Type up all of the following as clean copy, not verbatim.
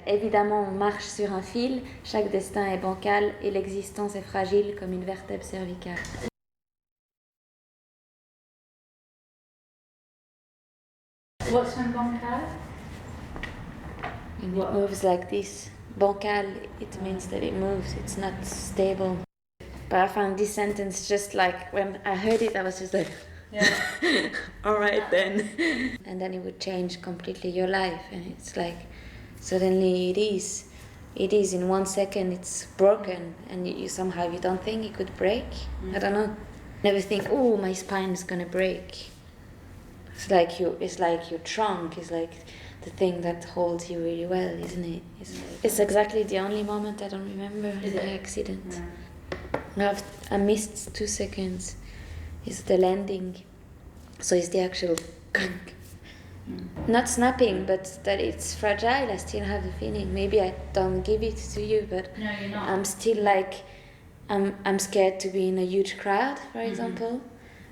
Évidemment, on marche sur un fil, chaque destin est bancal et l'existence est fragile comme une vertèbre cervicale. What's one bancal? And it moves like this. Bancal, it means that it moves, it's not stable. But I found this sentence just like, when I heard it, I was just like, Yeah. all right then. And then it would change completely your life. And it's like, suddenly it is in 1 second, it's broken. And you somehow, you don't think it could break. I don't know. Never think, oh, my spine is gonna break. It's like your trunk is like the thing that holds you really well, isn't it? It's exactly the only moment I don't remember in the accident. No, I missed 2 seconds. It's the landing. So it's the actual not snapping, but that it's fragile. I still have the feeling. Maybe I don't give it to you, but no, you're not. I'm still like, I'm scared to be in a huge crowd, for example,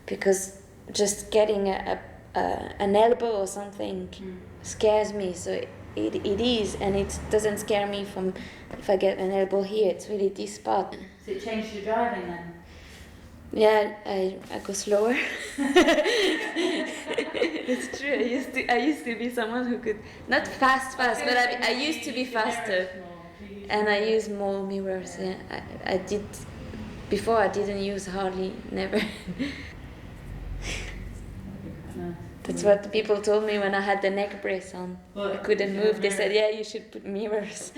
because just getting an elbow or something scares me. So it is, and it doesn't scare me from if I get an elbow here. It's really this spot. So it changed your driving then? Yeah, I go slower. It's true. I used to be someone who could not fast, but I used to be faster, and I use more mirrors. Yeah, I did before. I didn't use hardly, never. That's what people told me when I had the neck brace on. I couldn't move. They said, "Yeah, you should put mirrors."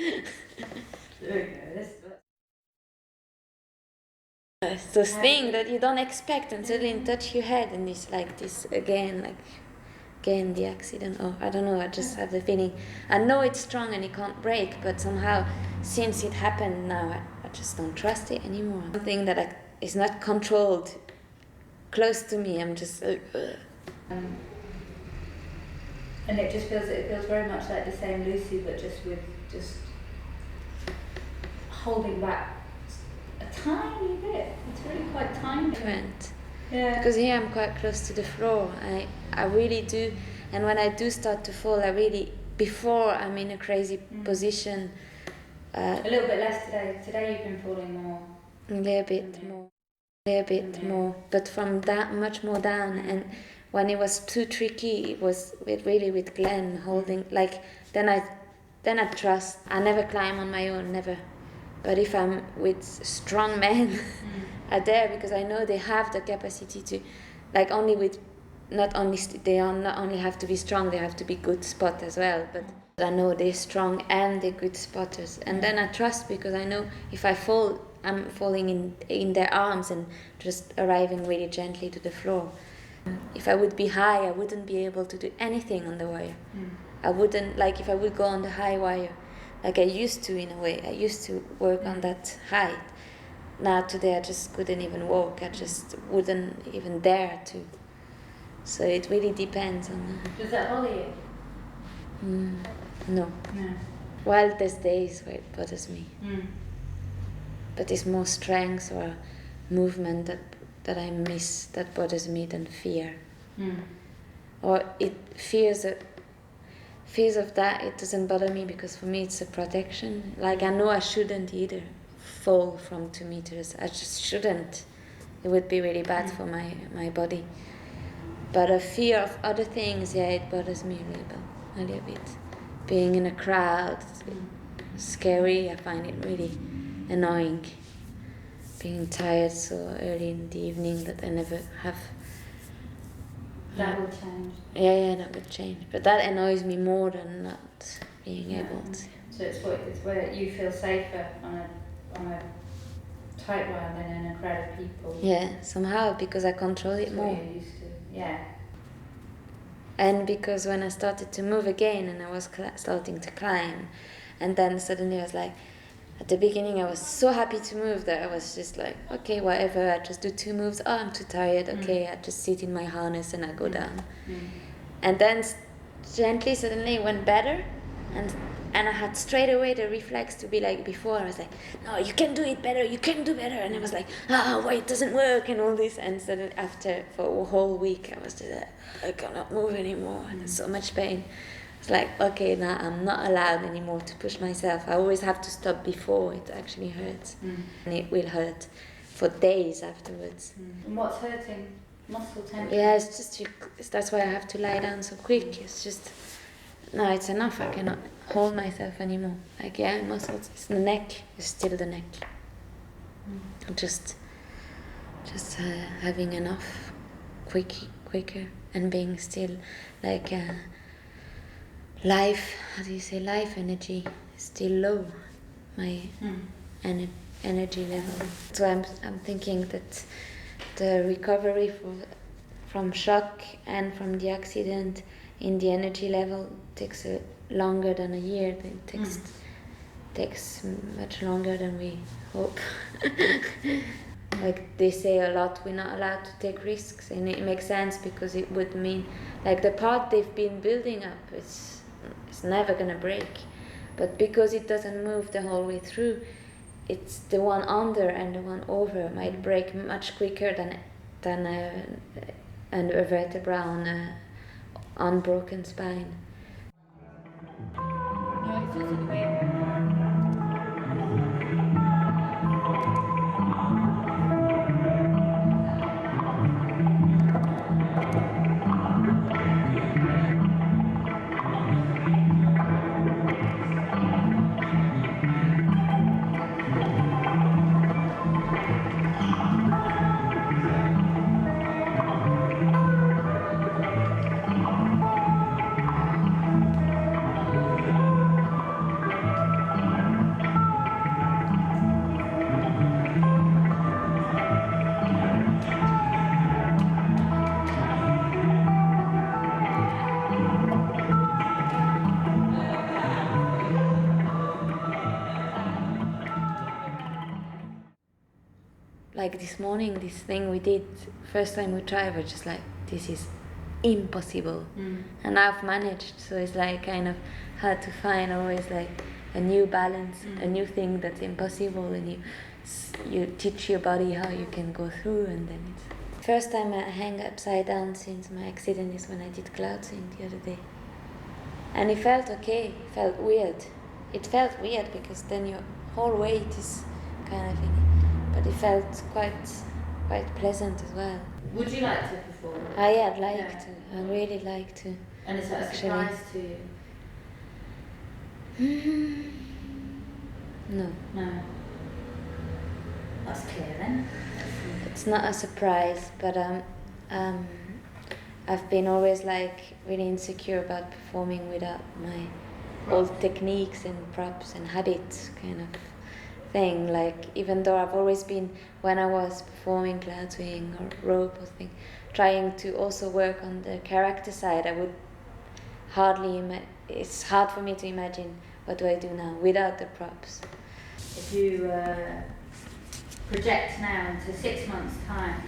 It's this thing that you don't expect, and suddenly touch your head, and it's like this again, the accident. Oh, I don't know. I just have the feeling. I know it's strong and it can't break, but somehow, since it happened now, I just don't trust it anymore. Something that is not controlled, close to me. I'm just like. And it feels very much like the same Lucie, but just holding back a tiny bit. It's really quite tiny. Different. Yeah. Because here I'm quite close to the floor. I really do, and when I do start to fall, before I'm in a crazy position. A little bit less today. Today you've been falling more. A little bit more, but from that much more down. And when it was too tricky, it was with Glenn holding. Like then I trust. I never climb on my own, never. But if I'm with strong men, I dare, because I know they have the capacity to, like they not only have to be strong, they have to be good spot as well. But I know they're strong and they're good spotters, and then I trust, because I know if I fall, I'm falling in their arms and just arriving really gently to the floor. If I would be high, I wouldn't be able to do anything on the wire. I wouldn't, like if I would go on the high wire, like I used to in a way. I used to work on that height. Now today I just couldn't even walk. I just wouldn't even dare to. So it really depends on. Does that bother you? No. Well, there's days where it bothers me. But it's more strength or movement that I miss that bothers me than fear. Or fears of that, it doesn't bother me, because for me it's a protection. Like I know I shouldn't either fall from 2 meters. I just shouldn't. It would be really bad for my body. But a fear of other things, yeah, it bothers me a little bit. Being in a crowd, scary. I find it really annoying. Being tired so early in the evening that I never have. That will change. Yeah, that would change. But that annoys me more than not being able to. So it's where you feel safer on a tight wire than in a crowd of people. Yeah, somehow, because I control it more. What you're used to. Yeah. And because when I started to move again and I was starting to climb, and then suddenly I was like, at the beginning I was so happy to move that I was just like, okay, whatever, I just do 2 moves. Oh, I'm too tired. Okay, I just sit in my harness and I go down. And then gently, suddenly it went better, and I had straight away the reflex to be like before. I was like, no, you can do it better. You can do better. And I was like, why it doesn't work and all this. And suddenly for a whole week I was just like, I cannot move anymore. And there's so much pain. It's like, okay, now I'm not allowed anymore to push myself. I always have to stop before it actually hurts. And it will hurt for days afterwards. And what's hurting? Muscle tension? Yeah, it's just, that's why I have to lie down so quick. It's just, no, it's enough. I cannot hold myself anymore. Like, yeah, muscles, it's the neck, it's still the neck. Just having enough quicker and being still, like life, how do you say, life energy is still low, my energy level. So I'm thinking that the recovery from shock and from the accident in the energy level takes longer than a year. It takes much longer than we hope. Like they say a lot, we're not allowed to take risks, and it makes sense because it would mean, like, the part they've been building up, it's never gonna break, but because it doesn't move the whole way through, it's the one under and the one over might break much quicker than a vertebra on a unbroken spine. No, it's just in the way. Like this morning, this thing we did, first time we tried, we're just like, this is impossible. And I've managed, so it's like kind of hard to find always like a new balance, a new thing that's impossible, and you teach your body how you can go through, and then it's... First time I hang upside down since my accident is when I did cloudsing the other day. And it felt okay, it felt weird. It felt weird because then your whole weight is kind of in it. But it felt quite pleasant as well. Would you like to perform? I'd like to. I'd really like to. And is that a surprise to you? No. No. That's clear then. It's not a surprise, but I've been always like really insecure about performing without my old techniques and props and habits kind of thing. Like, even though I've always been, when I was performing cloud swing or rope or thing, trying to also work on the character side, I would hardly it's hard for me to imagine what do I do now without the props. If you project now into 6 months' time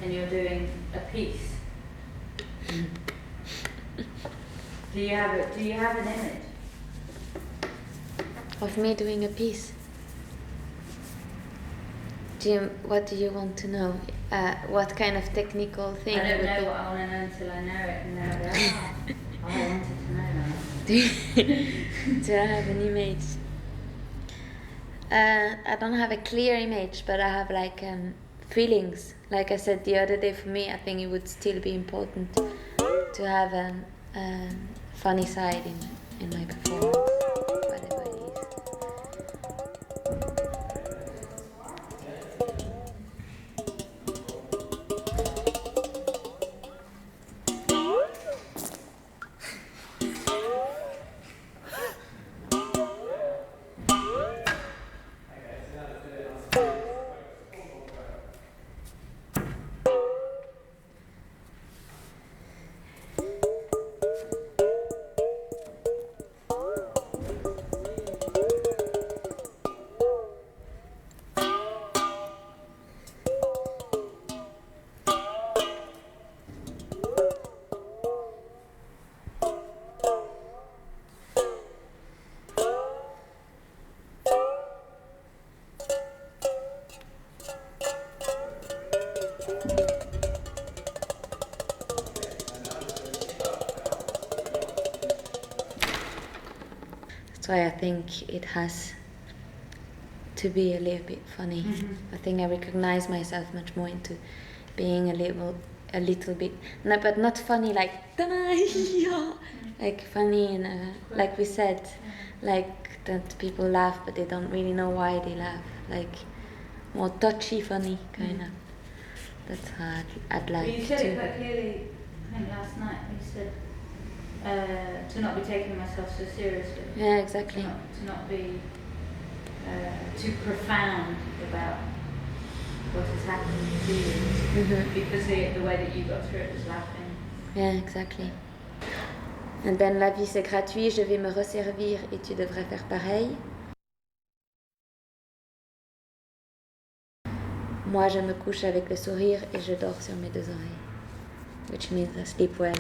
and you're doing a piece, do you have an image of me doing a piece? What do you want to know? What kind of technical thing? I don't know what I want to know until I know it, and then I'll be like, I wanted to know that. Do I have an image? I don't have a clear image, but I have like feelings. Like I said the other day, for me, I think it would still be important to have a funny side in my performance, whatever it is. why I think it has to be a little bit funny. I think I recognize myself much more into being a little bit, no, but not funny like like funny in a, like we said, like that people laugh but they don't really know why they laugh, like more touchy funny kind of. That's how I'd like But you said to. it quite clearly, I think last night, you said to not be taking myself so seriously. Yeah, exactly. To not be too profound about what is happening to you, because the way that you got through it was laughing. Yeah, exactly. And then la vie c'est gratuit, je vais me resservir et tu devrais faire pareil. Moi je me couche avec le sourire et je dors sur mes deux oreilles. Which means I sleep well.